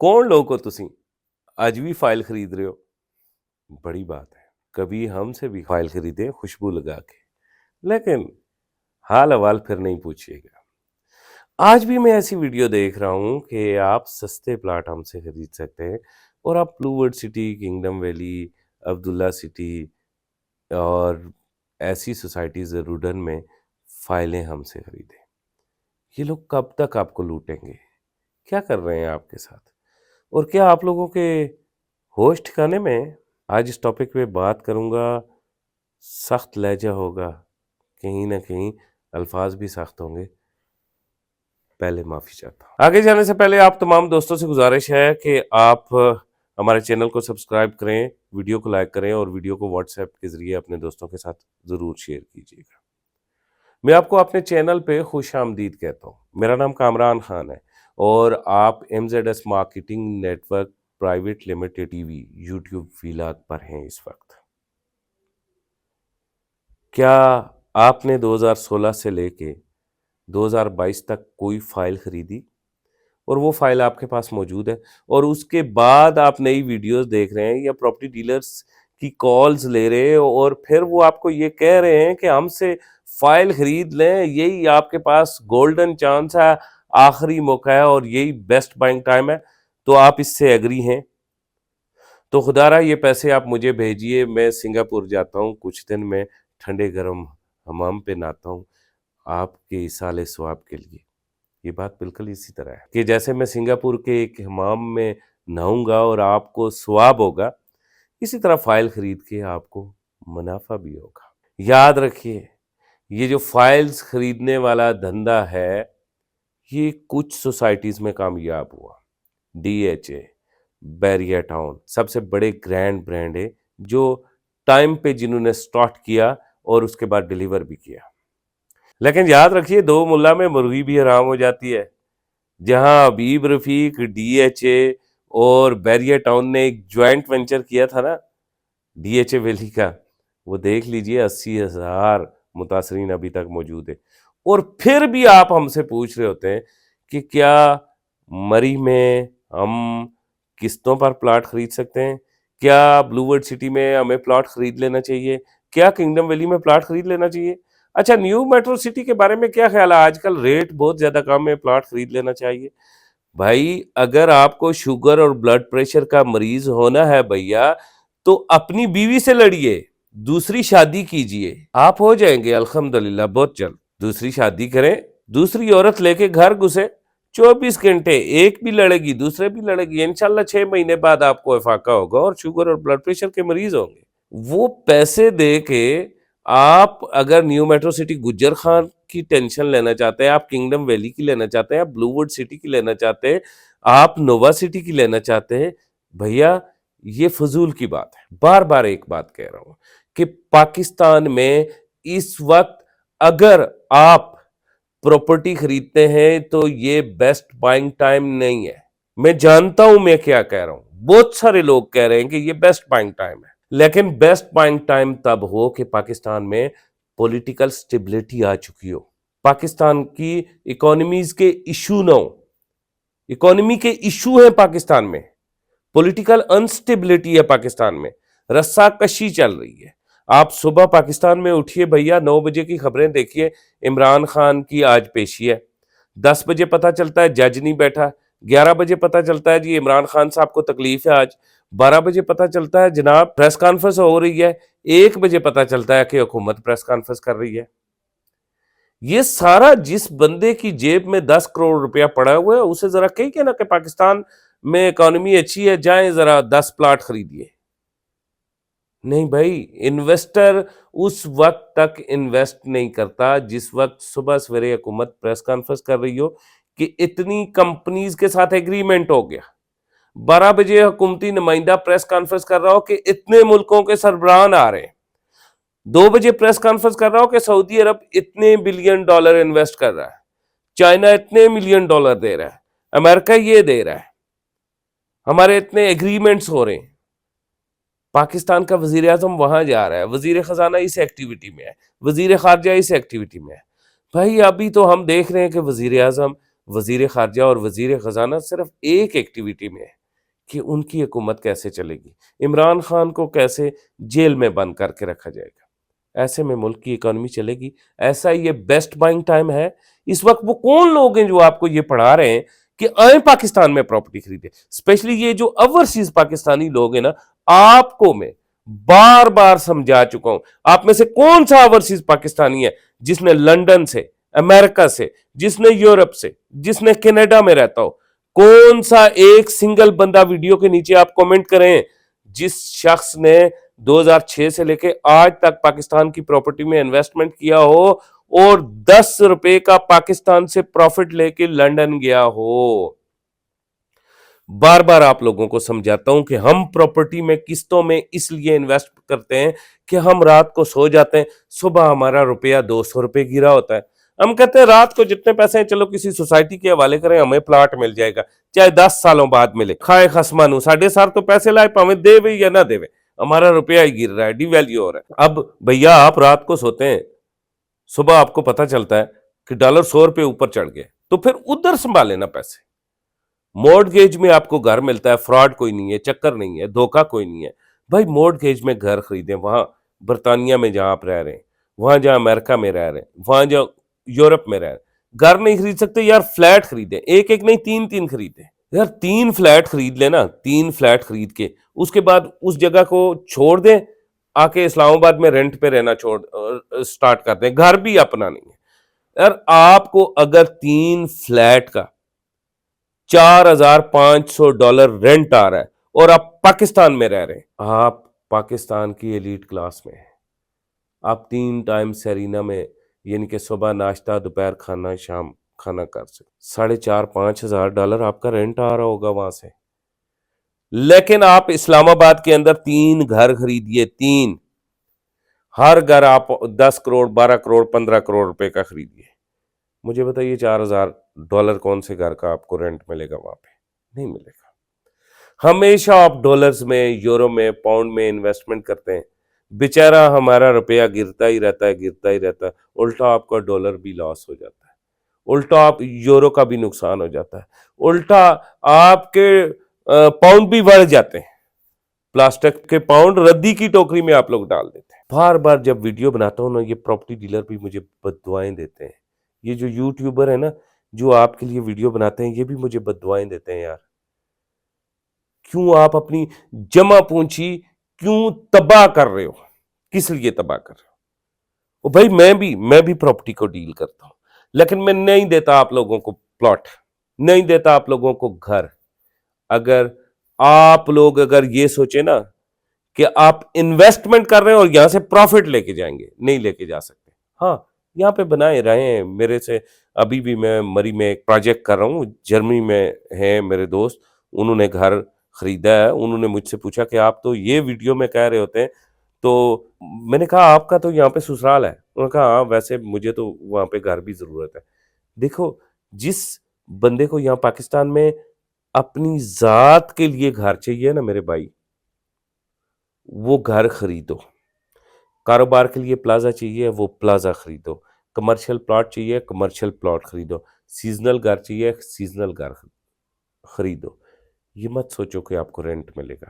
کون لوگ ہو تسی اج بھی فائل خرید رہے ہو؟ بڑی بات ہے، کبھی ہم سے بھی فائل خریدیں خوشبو لگا کے، لیکن حال احوال پھر نہیں پوچھیے گا۔ آج بھی میں ایسی ویڈیو دیکھ رہا ہوں کہ آپ سستے پلاٹ ہم سے خرید سکتے ہیں اور آپ بلو ورڈ سٹی، کنگڈم ویلی، عبداللہ سٹی اور ایسی سوسائٹیز روڈن میں فائلیں ہم سے خریدیں۔ یہ لوگ کب تک آپ کو لوٹیں گے؟ کیا کر رہے ہیں آپ کے ساتھ؟ اور کیا آپ لوگوں کے ہوش ٹھکانے میں؟ آج اس ٹاپک پہ بات کروں گا، سخت لہجہ ہوگا، کہیں نہ کہیں الفاظ بھی سخت ہوں گے، پہلے معافی چاہتا ہوں۔ آگے جانے سے پہلے آپ تمام دوستوں سے گزارش ہے کہ آپ ہمارے چینل کو سبسکرائب کریں، ویڈیو کو لائک کریں اور ویڈیو کو واٹس ایپ کے ذریعے اپنے دوستوں کے ساتھ ضرور شیئر کیجیے گا۔ میں آپ کو اپنے چینل پہ خوش آمدید کہتا ہوں۔ میرا نام کامران خان ہے اور آپ MZS marketing network private limited T V YouTube vlog پر ہیں اس وقت۔ کیا آپ نے 2016 سے لے کے 2022 تک کوئی فائل خریدی اور وہ فائل آپ کے پاس موجود ہے اور اس کے بعد آپ نئی ویڈیوز دیکھ رہے ہیں یا پراپرٹی ڈیلرز کی کالز لے رہے ہیں اور پھر وہ آپ کو یہ کہہ رہے ہیں کہ ہم سے فائل خرید لیں، یہی آپ کے پاس گولڈن چانس ہے، آخری موقع ہے اور یہی بیسٹ بائنگ ٹائم ہے، تو آپ اس سے ایگری ہیں؟ تو خدا رہا یہ پیسے آپ مجھے بھیجیے، میں سنگاپور جاتا ہوں، کچھ دن میں ٹھنڈے گرم حمام پہ نہاتا ہوں آپ کے ایصال ثواب کے لیے۔ یہ بات بالکل اسی طرح ہے کہ جیسے میں سنگاپور کے ایک حمام میں نہاؤں گا اور آپ کو ثواب ہوگا، اسی طرح فائل خرید کے آپ کو منافع بھی ہوگا۔ یاد رکھیے، یہ جو فائلز خریدنے والا دھندا ہے یہ کچھ سوسائٹیز میں کامیاب ہوا۔ DHA، بیریا ٹاؤن سب سے بڑے گرینڈ برانڈ ہے جو ٹائم پہ جنہوں نے سٹارٹ کیا اور اس کے بعد ڈیلیور بھی کیا۔ لیکن یاد رکھیے، دو ملا میں مرغی بھی حرام ہو جاتی ہے۔ جہاں حبیب رفیق، DHA اور بیریا ٹاؤن نے ایک جوائنٹ وینچر کیا تھا نا DHA ویلی کا، وہ دیکھ لیجئے 80,000 متاثرین ابھی تک موجود ہے۔ اور پھر بھی آپ ہم سے پوچھ رہے ہوتے ہیں کہ کیا مری میں ہم قسطوں پر پلاٹ خرید سکتے ہیں؟ کیا بلو ورڈ سٹی میں ہمیں پلاٹ خرید لینا چاہیے؟ کیا کنگڈم ویلی میں پلاٹ خرید لینا چاہیے؟ اچھا، نیو میٹرو سٹی کے بارے میں کیا خیال ہے؟ آج کل ریٹ بہت زیادہ کم ہے، پلاٹ خرید لینا چاہیے؟ بھائی اگر آپ کو شوگر اور بلڈ پریشر کا مریض ہونا ہے بھیا، تو اپنی بیوی سے لڑیے، دوسری شادی کیجئے، آپ ہو جائیں گے الحمدللہ بہت جلد۔ دوسری شادی کریں، دوسری عورت لے کے گھر گھسے، 24 گھنٹے ایک بھی لڑے گی دوسرے بھی لڑے گی، انشاءاللہ 6 مہینے بعد آپ کو افاقہ ہوگا اور شوگر اور بلڈ پریشر کے مریض ہوں گے۔ وہ پیسے دے کے آپ اگر نیو میٹرو سٹی گجر خان کی ٹینشن لینا چاہتے ہیں، آپ کنگڈم ویلی کی لینا چاہتے ہیں، آپ بلو ورڈ سٹی کی لینا چاہتے ہیں، آپ نووا سٹی کی لینا چاہتے ہیں، بھیا یہ فضول کی بات ہے۔ بار بار ایک بات کہہ رہا ہوں کہ پاکستان میں اس وقت اگر آپ پراپرٹی خریدتے ہیں تو یہ بیسٹ بائنگ ٹائم نہیں ہے۔ میں جانتا ہوں میں کیا کہہ رہا ہوں، بہت سارے لوگ کہہ رہے ہیں کہ یہ بیسٹ بائنگ ٹائم ہے، لیکن بیسٹ بائنگ ٹائم تب ہو کہ پاکستان میں پولیٹیکل سٹیبلٹی آ چکی ہو، پاکستان کی اکانومیز کے ایشو نہ ہو۔ اکانومی کے ایشو ہیں پاکستان میں، پولیٹیکل انسٹیبلٹی ہے پاکستان میں، رسا کشی چل رہی ہے۔ آپ صبح پاکستان میں اٹھیے بھیا، 9 بجے کی خبریں دیکھیے، عمران خان کی آج پیشی ہے، 10 بجے پتہ چلتا ہے جج نہیں بیٹھا، 11 بجے پتہ چلتا ہے جی عمران خان صاحب کو تکلیف ہے آج، 12 بجے پتہ چلتا ہے جناب پریس کانفرنس ہو رہی ہے، 1 بجے پتہ چلتا ہے کہ حکومت پریس کانفرنس کر رہی ہے۔ یہ سارا جس بندے کی جیب میں 10 کروڑ روپیہ پڑا ہوا ہے اسے ذرا کہیں کہ نا کہ پاکستان میں اکانومی اچھی ہے، جائیں ذرا 10 پلاٹ خریدیے۔ نہیں بھائی، انویسٹر اس وقت تک انویسٹ نہیں کرتا جس وقت صبح سویرے حکومت پریس کانفرنس کر رہی ہو کہ اتنی کمپنیز کے ساتھ ایگریمنٹ ہو گیا، 12 بجے حکومتی نمائندہ پریس کانفرنس کر رہا ہو کہ اتنے ملکوں کے سربراہان آ رہے ہیں، 2 بجے پریس کانفرنس کر رہا ہو کہ سعودی عرب اتنے بلین ڈالر انویسٹ کر رہا ہے، چائنا اتنے ملین ڈالر دے رہا ہے، امریکہ یہ دے رہا ہے، ہمارے اتنے ایگریمنٹس ہو رہے ہیں۔ پاکستان کا وزیر اعظم وہاں جا رہا ہے، وزیر خزانہ اس ایکٹیویٹی میں ہے، وزیر خارجہ اس ایکٹیویٹی میں ہے۔ بھائی ابھی تو ہم دیکھ رہے ہیں کہ وزیر اعظم وزیر خارجہ اور وزیر خزانہ صرف ایک ایکٹیویٹی میں ہے کہ ان کی حکومت کیسے چلے گی، عمران خان کو کیسے جیل میں بند کر کے رکھا جائے گا، ایسے میں ملک کی اکانومی چلے گی۔ ایسا یہ بیسٹ بائنگ ٹائم ہے اس وقت۔ وہ کون لوگ ہیں جو آپ کو یہ پڑھا رہے ہیں کہ آئیں پاکستان میں پراپرٹی خریدیں؟ اسپیشلی یہ جو اوورسیز پاکستانی لوگ ہیں نا، آپ کو میں بار بار سمجھا چکا ہوں، آپ میں سے کون سا اوورسیز پاکستانی ہے جس نے لنڈن سے، امریکہ سے، جس نے یورپ سے، جس نے کینیڈا میں رہتا ہو، کون سا ایک سنگل بندہ ویڈیو کے نیچے آپ کومنٹ کریں جس شخص نے 2006 سے لے کے آج تک پاکستان کی پراپرٹی میں انویسٹمنٹ کیا ہو اور 10 روپے کا پاکستان سے پروفٹ لے کے لنڈن گیا ہو؟ بار بار آپ لوگوں کو سمجھاتا ہوں کہ ہم پراپرٹی میں قسطوں میں اس لیے انویسٹ کرتے ہیں کہ ہم رات کو سو جاتے ہیں، صبح ہمارا روپیہ 200 روپے گرا ہوتا ہے، ہم کہتے ہیں رات کو جتنے پیسے ہیں چلو کسی سوسائٹی کے حوالے کریں، ہمیں پلاٹ مل جائے گا، چاہے 10 سالوں بعد ملے، کھائے خسمانو ساڑھے سار تو پیسے لائے پاویں دے وے یا نہ دے وے، ہمارا روپیہ ہی گر رہا ہے، ڈی ویلیو ہو رہا ہے۔ اب بھیا آپ رات کو سوتے ہیں، صبح آپ کو پتہ چلتا ہے کہ ڈالر 100 روپے اوپر چڑھ گئے، تو پھر ادھر سنبھالے نا پیسے۔ مورٹگیج میں آپ کو گھر ملتا ہے، فراڈ کوئی نہیں ہے، چکر نہیں ہے، دھوکہ کوئی نہیں ہے، بھائی مورٹگیج میں گھر خریدیں، وہاں برطانیہ میں جہاں آپ رہ رہے ہیں، وہاں جہاں امریکہ میں رہ رہے ہیں، وہاں جہاں یورپ میں رہ رہے ہیں، گھر نہیں خرید سکتے یار، فلیٹ خریدیں، ایک ایک نہیں 3 خریدیں یار، 3 فلیٹ خرید لیں نا، 3 فلیٹ خرید کے اس کے بعد اس جگہ کو چھوڑ دیں، آ کے اسلام آباد میں رینٹ پہ رہنا سٹارٹ کر دیں، گھر بھی اپنا نہیں ہے یار۔ آپ کو اگر 3 فلیٹ کا $4,500 رینٹ آ رہا ہے اور آپ پاکستان میں رہ رہے ہیں، آپ پاکستان کی ایلیٹ کلاس میں ہیں، آپ 3 ٹائم سیرینا میں یعنی کہ صبح ناشتہ، دوپہر کھانا، شام کھانا کر سکتے، $4,500 آپ کا رینٹ آ رہا ہوگا وہاں سے۔ لیکن آپ اسلام آباد کے اندر 3 گھر خریدیے، 3، ہر گھر آپ 10 کروڑ، 12 کروڑ، 15 کروڑ روپے کا خریدیے، مجھے بتائیے $4,000 کون سے گھر کا آپ کو رینٹ ملے گا وہاں پہ؟ نہیں ملے گا۔ ہمیشہ آپ ڈالرز میں، یورو میں، پاؤنڈ میں انویسٹمنٹ کرتے ہیں، بیچارہ ہمارا روپیہ گرتا ہی رہتا ہے، گرتا ہی رہتا ہے، الٹا آپ کا ڈالر بھی لاس ہو جاتا ہے، الٹا آپ یورو کا بھی نقصان ہو جاتا ہے، الٹا آپ کے پاؤنڈ بھی بڑھ جاتے ہیں، پلاسٹک کے پاؤنڈ ردی کی ٹوکری میں آپ لوگ ڈال دیتے ہیں۔ بار بار جب ویڈیو بناتا ہوں نا، یہ پراپرٹی ڈیلر بھی مجھے بد دعائیں دیتے ہیں، یہ جو یوٹیوبر ہے نا جو آپ کے لیے ویڈیو بناتے ہیں، یہ بھی مجھے بد دعائیں دیتے ہیں یار، کیوں آپ اپنی جمع پونچی کیوں تباہ کر رہے ہو؟ کس لیے تباہ کر رہے ہو؟ بھائی میں بھی پراپرٹی کو ڈیل کرتا ہوں، لیکن میں نہیں دیتا آپ لوگوں کو پلاٹ، نہیں دیتا آپ لوگوں کو گھر۔ اگر آپ لوگ اگر یہ سوچے نا کہ آپ انویسٹمنٹ کر رہے ہیں اور یہاں سے پروفٹ لے کے جائیں گے، نہیں لے کے جا سکتے۔ ہاں یہاں پہ بنائے رہے ہیں، میرے سے ابھی بھی میں مری میں ایک پروجیکٹ کر رہا ہوں، جرمنی میں ہیں میرے دوست، انہوں نے گھر خریدا ہے، انہوں نے مجھ سے پوچھا کہ آپ تو یہ ویڈیو میں کہہ رہے ہوتے ہیں، تو میں نے کہا آپ کا تو یہاں پہ سسرال ہے، انہوں نے کہا ہاں ویسے مجھے تو وہاں پہ گھر بھی ضرورت ہے۔ دیکھو جس بندے کو یہاں پاکستان میں اپنی ذات کے لیے گھر چاہیے نا میرے بھائی، وہ گھر خریدو، کاروبار کے لیے پلازا چاہیے وہ پلازا خریدو، کمرشل پلاٹ چاہیے کمرشل پلاٹ خریدو، سیزنل گھر چاہیے سیزنل گھر خریدو۔ یہ مت سوچو کہ آپ کو رینٹ ملے گا،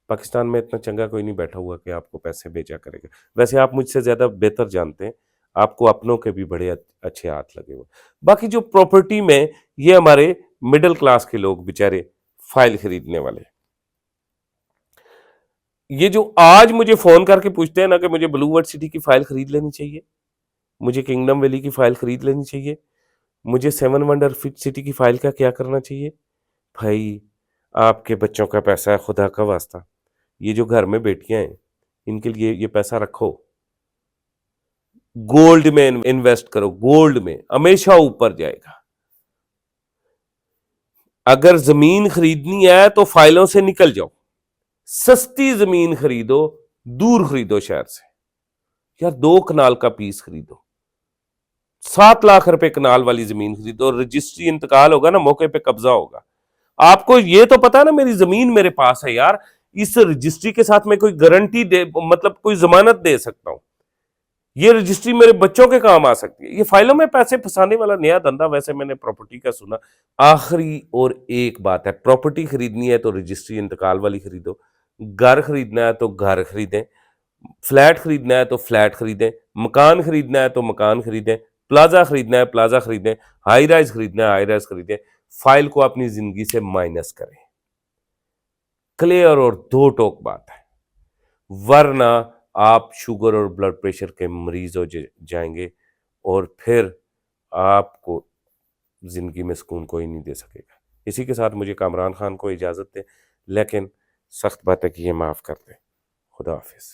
پاکستان میں اتنا چنگا کوئی نہیں بیٹھا ہوا کہ آپ کو پیسے بیچا کرے گا، ویسے آپ مجھ سے زیادہ بہتر جانتے ہیں، آپ کو اپنوں کے بھی بڑے اچھے ہاتھ لگے ہوئے۔ باقی جو پراپرٹی میں یہ ہمارے مڈل کلاس کے لوگ بیچارے فائل خریدنے والے، یہ جو آج مجھے فون کر کے پوچھتے ہیں نا کہ مجھے بلو ورڈ سٹی کی فائل خرید لینی چاہیے، مجھے کنگڈم ویلی کی فائل خرید لینی چاہیے، مجھے 7 ونڈر سٹی کی فائل کا کیا کرنا چاہیے؟ بھائی آپ کے بچوں کا پیسہ ہے، خدا کا واسطہ، یہ جو گھر میں بیٹیاں ہیں ان کے لیے یہ پیسہ رکھو، گولڈ میں انویسٹ کرو، گولڈ میں ہمیشہ اوپر جائے گا۔ اگر زمین خریدنی ہے تو فائلوں سے نکل جاؤ، سستی زمین خریدو، دور خریدو شہر سے، یار 2 کنال کا پیس خریدو، 7 لاکھ روپے کنال والی زمین خریدو، رجسٹری انتقال ہوگا نا موقع پہ قبضہ ہوگا۔ آپ کو یہ تو پتا نا میری زمین میرے پاس ہے یار، اس رجسٹری کے ساتھ میں کوئی گارنٹی دے، مطلب کوئی ضمانت دے سکتا ہوں، یہ رجسٹری میرے بچوں کے کام آ سکتی ہے. یہ فائلوں میں پیسے پھنسانے والا نیا دھندا ویسے میں نے پراپرٹی کا سنا. آخری اور ایک بات ہے، پراپرٹی خریدنی ہے تو رجسٹری انتقال والی خریدو، گھر خریدنا ہے تو گھر خریدیں، فلیٹ خریدنا ہے تو فلیٹ خریدیں، مکان خریدنا ہے تو مکان خریدیں، پلازا خریدنا ہے پلازا خریدیں، ہائی رائز خریدنا ہے ہائی رائز خریدیں. فائل کو اپنی زندگی سے مائنس کریں. کلیئر اور دو ٹوک بات ہے، ورنہ آپ شوگر اور بلڈ پریشر کے مریض ہو جائیں گے، اور پھر آپ کو زندگی میں سکون کوئی نہیں دے سکے گا. اسی کے ساتھ مجھے کامران خان کو اجازت دیں، لیکن سخت بات ہے کہ یہ معاف کر دیں. خدا حافظ.